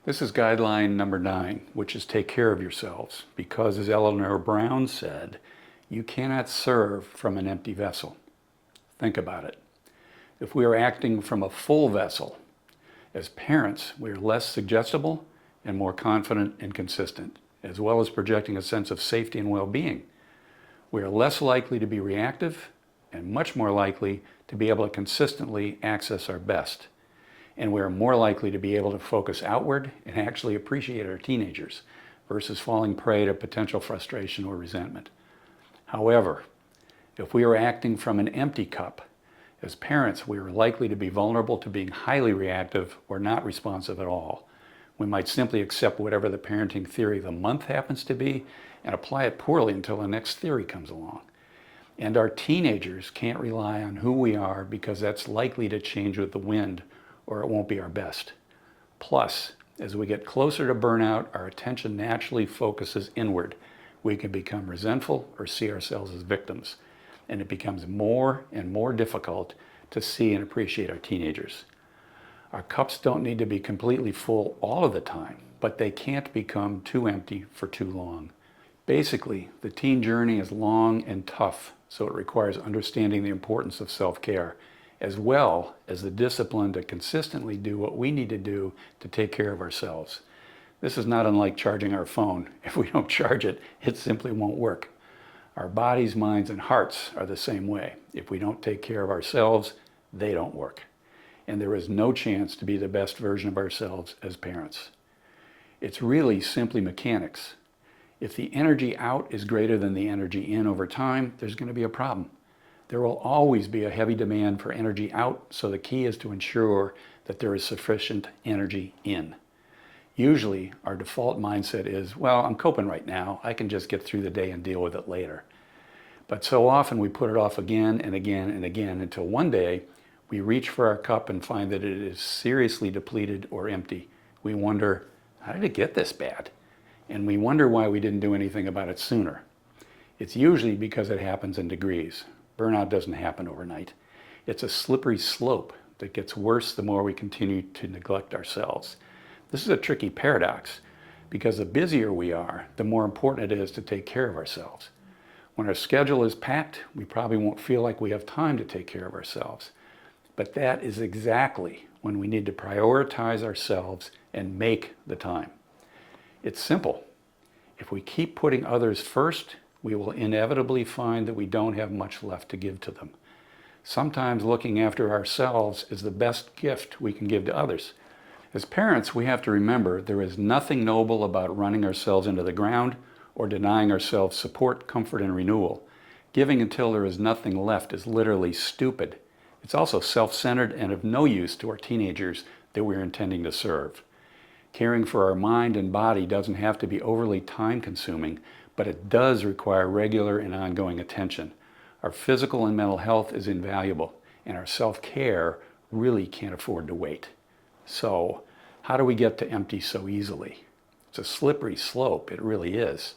This is guideline number 9, which is take care of yourselves, because as Eleanor Brown said, you cannot serve from an empty vessel. Think about it. If we are acting from a full vessel, as parents, we are less suggestible and more confident and consistent, as well as projecting a sense of safety and well-being. We are less likely to be reactive and much more likely to be able to consistently access our best. And we are more likely to be able to focus outward and actually appreciate our teenagers versus falling prey to potential frustration or resentment. However, if we are acting from an empty cup, as parents, we are likely to be vulnerable to being highly reactive or not responsive at all. We might simply accept whatever the parenting theory of the month happens to be and apply it poorly until the next theory comes along. And our teenagers can't rely on who we are because that's likely to change with the wind or it won't be our best. Plus, as we get closer to burnout, our attention naturally focuses inward. We can become resentful or see ourselves as victims. And it becomes more and more difficult to see and appreciate our teenagers. Our cups don't need to be completely full all of the time, but they can't become too empty for too long. Basically, the teen journey is long and tough, so it requires understanding the importance of self-care, as well as the discipline to consistently do what we need to do to take care of ourselves. This is not unlike charging our phone. If we don't charge it, it simply won't work. Our bodies, minds, and hearts are the same way. If we don't take care of ourselves, they don't work. And there is no chance to be the best version of ourselves as parents. It's really simply mechanics. If the energy out is greater than the energy in over time, there's going to be a problem. There will always be a heavy demand for energy out, so the key is to ensure that there is sufficient energy in. Usually, our default mindset is, well, I'm coping right now. I can just get through the day and deal with it later. But so often we put it off again and again and again until one day we reach for our cup and find that it is seriously depleted or empty. We wonder, how did it get this bad? And we wonder why we didn't do anything about it sooner. It's usually because it happens in degrees. Burnout doesn't happen overnight. It's a slippery slope that gets worse the more we continue to neglect ourselves. This is a tricky paradox because the busier we are, the more important it is to take care of ourselves. When our schedule is packed, we probably won't feel like we have time to take care of ourselves. But that is exactly when we need to prioritize ourselves and make the time. It's simple. If we keep putting others first, we will inevitably find that we don't have much left to give to them. Sometimes looking after ourselves is the best gift we can give to others. As parents, we have to remember there is nothing noble about running ourselves into the ground or denying ourselves support, comfort, and renewal. Giving until there is nothing left is literally stupid. It's also self-centered and of no use to our teenagers that we're intending to serve. Caring for our mind and body doesn't have to be overly time-consuming, but it does require regular and ongoing attention. Our physical and mental health is invaluable, and our self-care really can't afford to wait. So, how do we get to empty so easily? It's a slippery slope, it really is.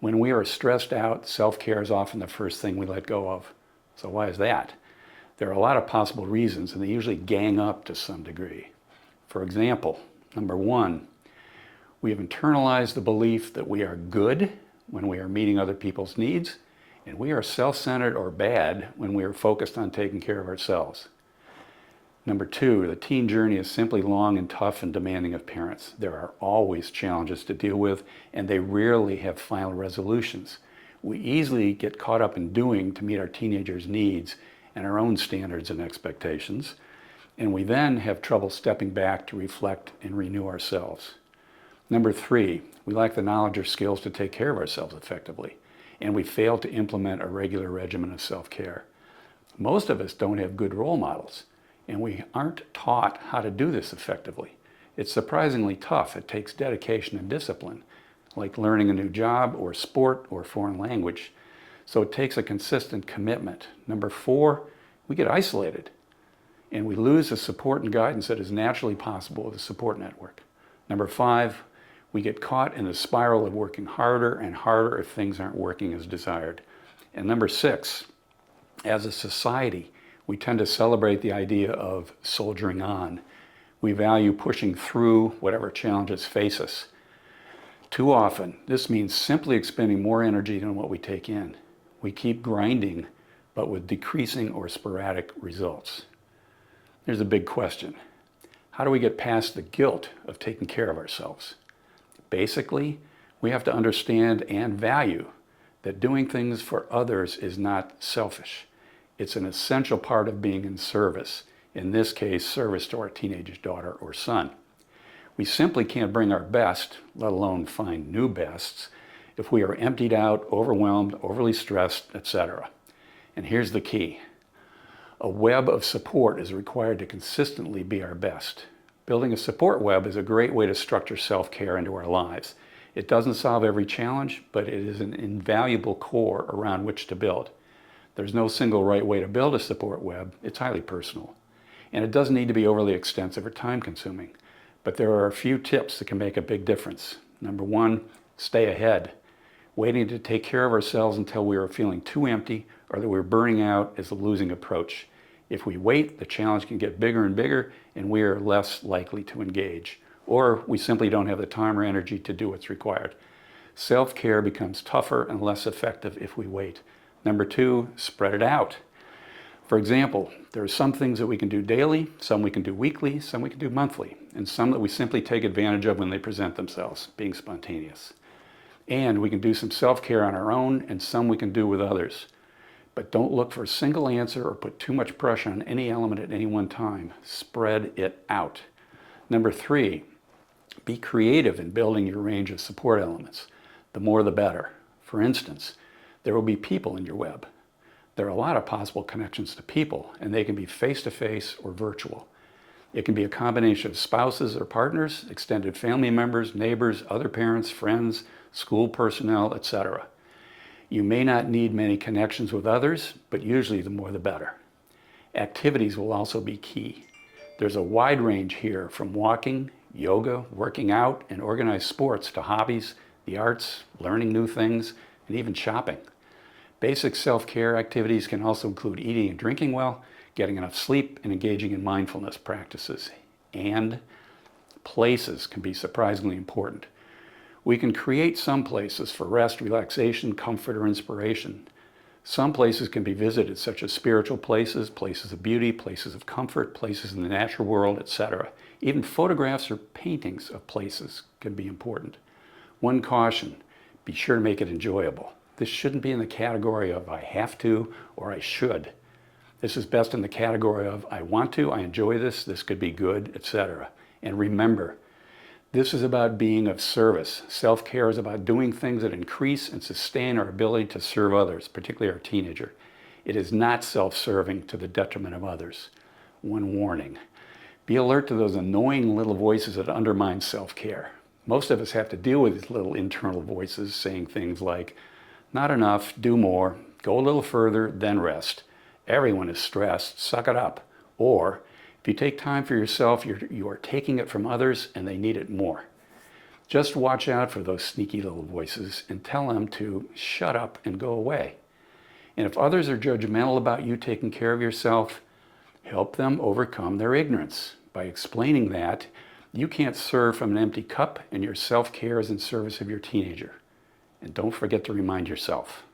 When we are stressed out, self-care is often the first thing we let go of. So why is that? There are a lot of possible reasons, and they usually gang up to some degree. For example, number 1, we have internalized the belief that we are good when we are meeting other people's needs, and we are self-centered or bad when we are focused on taking care of ourselves. Number 2, the teen journey is simply long and tough and demanding of parents. There are always challenges to deal with, and they rarely have final resolutions. We easily get caught up in doing to meet our teenagers' needs and our own standards and expectations, and we then have trouble stepping back to reflect and renew ourselves. Number 3, we lack the knowledge or skills to take care of ourselves effectively, and we fail to implement a regular regimen of self-care. Most of us don't have good role models, and we aren't taught how to do this effectively. It's surprisingly tough. It takes dedication and discipline, like learning a new job or sport or foreign language. So it takes a consistent commitment. Number 4, we get isolated, and we lose the support and guidance that is naturally possible with a support network. Number 5, we get caught in the spiral of working harder and harder if things aren't working as desired. And number 6, as a society, we tend to celebrate the idea of soldiering on. We value pushing through whatever challenges face us. Too often, this means simply expending more energy than what we take in. We keep grinding, but with decreasing or sporadic results. There's a big question. How do we get past the guilt of taking care of ourselves? Basically, we have to understand and value that doing things for others is not selfish. It's an essential part of being in service, in this case, service to our teenage daughter or son. We simply can't bring our best, let alone find new bests, if we are emptied out, overwhelmed, overly stressed, etc. And here's the key. A web of support is required to consistently be our best. Building a support web is a great way to structure self-care into our lives. It doesn't solve every challenge, but it is an invaluable core around which to build. There's no single right way to build a support web. It's highly personal. And it doesn't need to be overly extensive or time-consuming. But there are a few tips that can make a big difference. Number one, stay ahead. Waiting to take care of ourselves until we are feeling too empty or that we're burning out is a losing approach. If we wait, the challenge can get bigger and bigger, and we are less likely to engage. Or we simply don't have the time or energy to do what's required. Self-care becomes tougher and less effective if we wait. Number two, spread it out. For example, there are some things that we can do daily, some we can do weekly, some we can do monthly, and some that we simply take advantage of when they present themselves, being spontaneous. And we can do some self-care on our own, and some we can do with others. But don't look for a single answer or put too much pressure on any element at any one time. Spread it out. Number three, be creative in building your range of support elements. The more the better. For instance, there will be people in your web. There are a lot of possible connections to people, and they can be face-to-face or virtual. It can be a combination of spouses or partners, extended family members, neighbors, other parents, friends, school personnel, etc. You may not need many connections with others, but usually the more the better. Activities will also be key. There's a wide range here from walking, yoga, working out, and organized sports to hobbies, the arts, learning new things, and even shopping. Basic self-care activities can also include eating and drinking well, getting enough sleep, and engaging in mindfulness practices. And places can be surprisingly important. We can create some places for rest, relaxation, comfort, or inspiration. Some places can be visited, such as spiritual places, places of beauty, places of comfort, places in the natural world, etc. Even photographs or paintings of places can be important. One caution, be sure to make it enjoyable. This shouldn't be in the category of I have to or I should. This is best in the category of I want to, I enjoy this could be good, etc. And remember, this is about being of service. Self-care is about doing things that increase and sustain our ability to serve others, particularly our teenager. It is not self-serving to the detriment of others. One warning, be alert to those annoying little voices that undermine self-care. Most of us have to deal with these little internal voices saying things like, not enough, do more, go a little further, then rest. Everyone is stressed, suck it up. Or, if you take time for yourself, you are taking it from others and they need it more. Just watch out for those sneaky little voices and tell them to shut up and go away. And if others are judgmental about you taking care of yourself, help them overcome their ignorance by explaining that you can't serve from an empty cup and your self-care is in service of your teenager. And don't forget to remind yourself,